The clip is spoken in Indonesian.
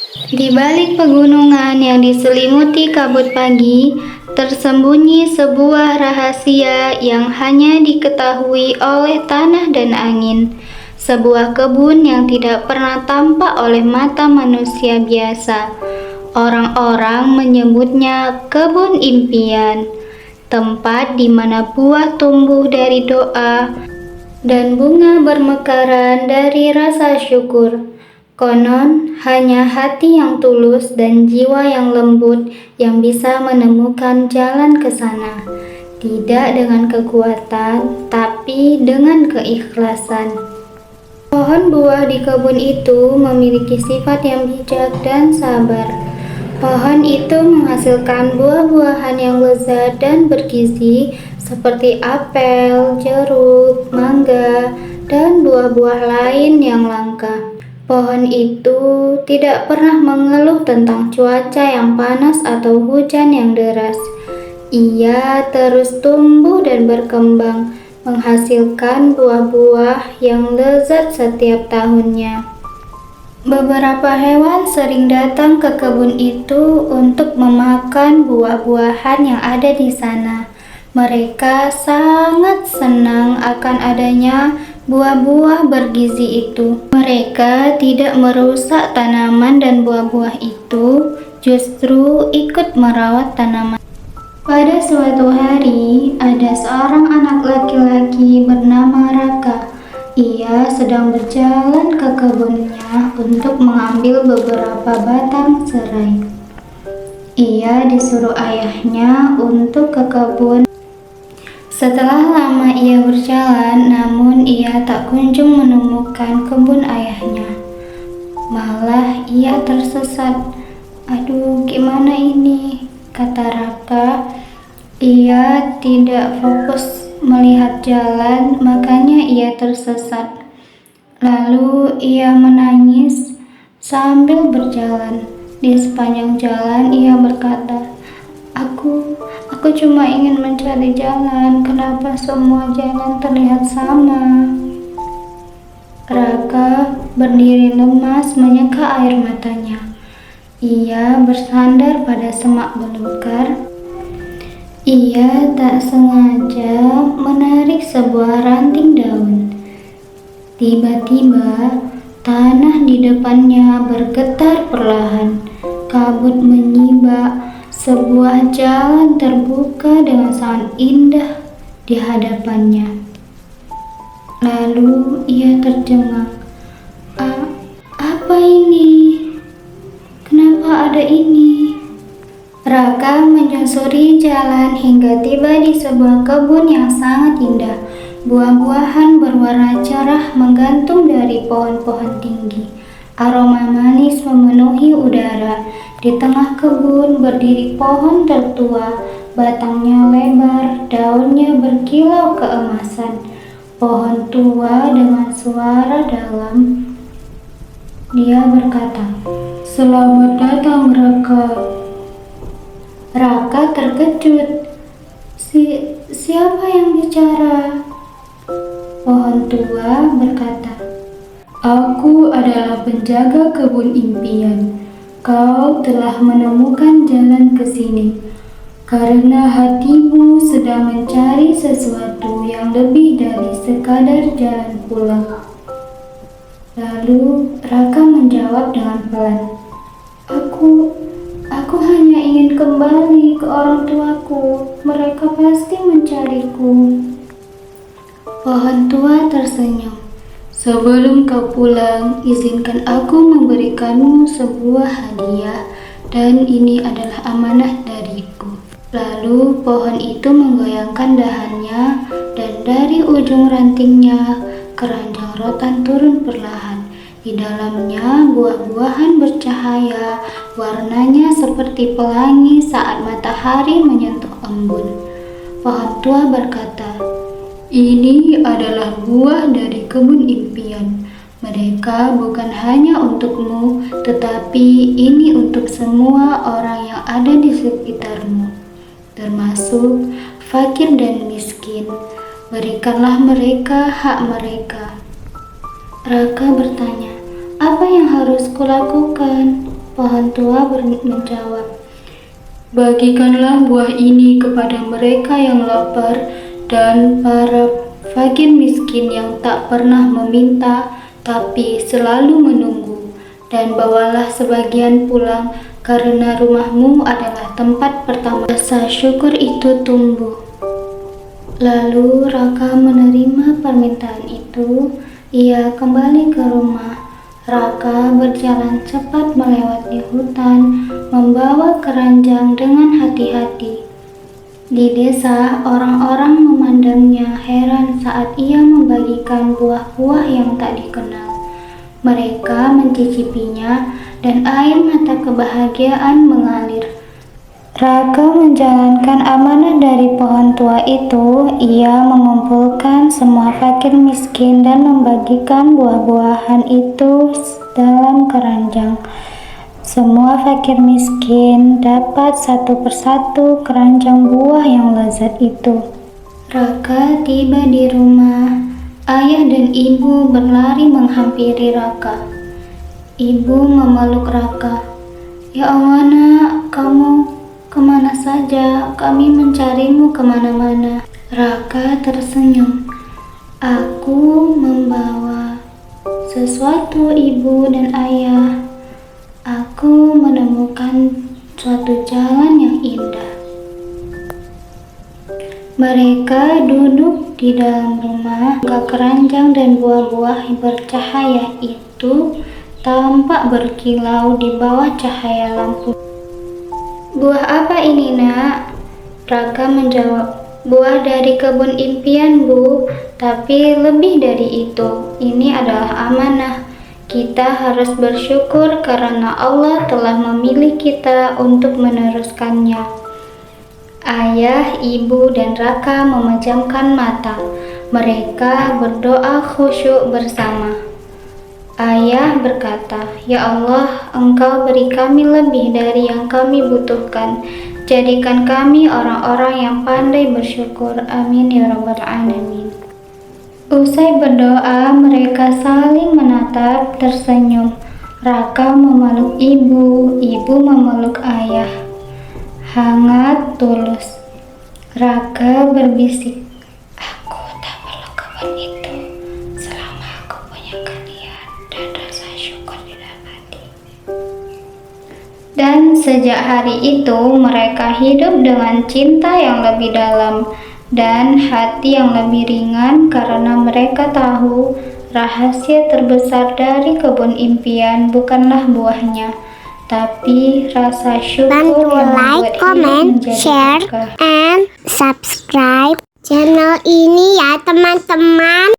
Di balik pegunungan yang diselimuti kabut pagi, tersembunyi sebuah rahasia yang hanya diketahui oleh tanah dan angin. Sebuah kebun yang tidak pernah tampak oleh mata manusia biasa. Orang-orang menyebutnya kebun impian, tempat di mana buah tumbuh dari doa dan bunga bermekaran dari rasa syukur. Konon, hanya hati yang tulus dan jiwa yang lembut yang bisa menemukan jalan ke sana. Tidak dengan kekuatan, tapi dengan keikhlasan. Pohon buah di kebun itu memiliki sifat yang bijak dan sabar. Pohon itu menghasilkan buah-buahan yang lezat dan bergizi seperti apel, jeruk, mangga, dan buah-buah lain yang langka. Pohon itu tidak pernah mengeluh tentang cuaca yang panas atau hujan yang deras. Ia terus tumbuh dan berkembang, menghasilkan buah-buah yang lezat setiap tahunnya. Beberapa hewan sering datang ke kebun itu untuk memakan buah-buahan yang ada di sana. Mereka sangat senang akan adanya buah-buah bergizi itu. Mereka tidak merusak tanaman dan buah-buah itu, justru ikut merawat tanaman. Pada suatu hari, ada seorang anak laki-laki bernama Raka. Ia sedang berjalan ke kebunnya untuk mengambil beberapa batang serai. Ia disuruh ayahnya untuk ke kebun. Setelah lama ia berjalan, namun ia tak kunjung menemukan kebun ayahnya. Malah ia tersesat. "Aduh, gimana ini?" kata Raka. Ia tidak fokus melihat jalan, makanya ia tersesat. Lalu ia menangis sambil berjalan. Di sepanjang jalan ia berkata, Aku cuma ingin mencari jalan. Kenapa semua jalan terlihat sama?" Raka berdiri lemas menyeka air matanya. Ia bersandar pada semak belukar. Ia tak sengaja menarik sebuah ranting daun. Tiba-tiba, tanah di depannya bergetar perlahan. Kabut menyibak. Sebuah jalan terbuka dengan sangat indah di hadapannya. Lalu ia tercengang. Apa ini? Kenapa ada ini?" Raka menyusuri jalan hingga tiba di sebuah kebun yang sangat indah. Buah-buahan berwarna cerah menggantung dari pohon-pohon tinggi. Aroma manis memenuhi udara. Di tengah kebun berdiri pohon tertua, batangnya lebar, daunnya berkilau keemasan. Pohon tua dengan suara dalam. Dia berkata, "Selamat datang, Raka." Raka terkejut. Siapa yang bicara?" Pohon tua berkata, "Aku adalah penjaga kebun impian. Kau telah menemukan jalan ke sini karena hatimu sedang mencari sesuatu yang lebih dari sekadar jalan pulang." Lalu Raka menjawab dengan pelan, Aku hanya ingin kembali ke orang tuaku. Mereka pasti mencariku." Pohon tua tersenyum. "Sebelum kau pulang, izinkan aku memberikanmu sebuah hadiah, dan ini adalah amanah dariku." Lalu pohon itu menggoyangkan dahannya, dan dari ujung rantingnya keranjang rotan turun perlahan. Di dalamnya buah-buahan bercahaya, warnanya seperti pelangi saat matahari menyentuh embun. Pohon tua berkata, "Ini adalah buah dari kebun impian. Mereka bukan hanya untukmu, tetapi ini untuk semua orang yang ada di sekitarmu, termasuk fakir dan miskin. Berikanlah mereka hak mereka." Raka bertanya, "Apa yang harus kulakukan?" Pohon tua menjawab, "Bagikanlah buah ini kepada mereka yang lapar dan para fakir miskin yang tak pernah meminta tapi selalu menunggu. Dan bawalah sebagian pulang, karena rumahmu adalah tempat pertama rasa syukur itu tumbuh." Lalu Raka menerima permintaan itu. Ia kembali ke rumah. Raka berjalan cepat melewati hutan, membawa keranjang dengan hati-hati. Di desa, orang-orang memandangnya heran saat ia membagikan buah-buah yang tak dikenal. Mereka mencicipinya dan air mata kebahagiaan mengalir. Raka menjalankan amanah dari pohon tua itu. Ia mengumpulkan semua fakir miskin dan membagikan buah-buahan itu dalam keranjang. Semua fakir miskin dapat satu persatu keranjang buah yang lezat itu. Raka tiba di rumah. Ayah dan ibu berlari menghampiri Raka. Ibu memeluk Raka. "Ya Allah nak, kamu kemana saja? Kami mencarimu kemana-mana." Raka tersenyum. "Aku membawa sesuatu ibu dan ayah. Aku menemukan suatu jalan yang indah." Mereka duduk di dalam rumah. Keranjang dan buah-buah bercahaya itu tampak berkilau di bawah cahaya lampu. "Buah apa ini, nak?" Raka menjawab, "Buah dari kebun impian, Bu. Tapi lebih dari itu, ini adalah amanah. Kita harus bersyukur karena Allah telah memilih kita untuk meneruskannya." Ayah, ibu, dan Raka memejamkan mata. Mereka berdoa khusyuk bersama. Ayah berkata, "Ya Allah, Engkau beri kami lebih dari yang kami butuhkan. Jadikan kami orang-orang yang pandai bersyukur. Amin ya rabbal alamin." Usai berdoa, mereka saling menatap tersenyum. Raka memeluk ibu, ibu memeluk ayah. Hangat, tulus. Raka berbisik, "Aku tak perlu kebun itu selama aku punya kalian dan rasa syukur di dalam hati." Dan sejak hari itu mereka hidup dengan cinta yang lebih dalam dan hati yang lebih ringan karena mereka tahu rahasia terbesar dari kebun impian bukanlah buahnya, tapi rasa syukur Bantu yang like, membuat hidup comment, menjadi share, berkah. and subscribe channel ini ya teman-teman.